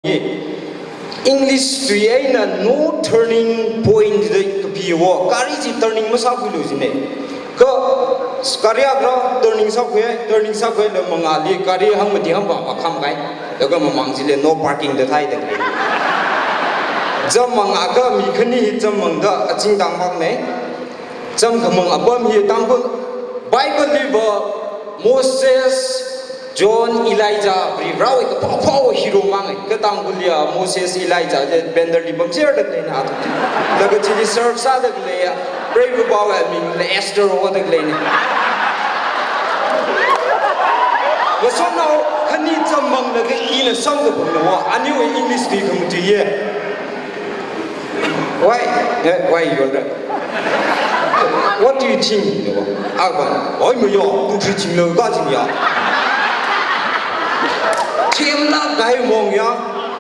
English to no turning point the piwo kari ji turning masa kulu sini ke karya kra turning sa kwe le mangali kari hang mati hang ba kham kai daga mamang ji le no parking de thai de jam mang aga mi khani jam mang da aching dang bang ne jam khamang abam hi tang Bible liver Moses John Elijah Bribrawi ka power hero mangai ka tanggulia Moses Elijah je bender di bamser dak le na daga chili serve sa dak le brave bawa min le Esther o dak le ni wa so now khani chamang daga ina sang ka bulu ani we English di khum ti ye why you what do you think agban oi mo yo tu chi chim lo ga chi ya Chim la gai mong ya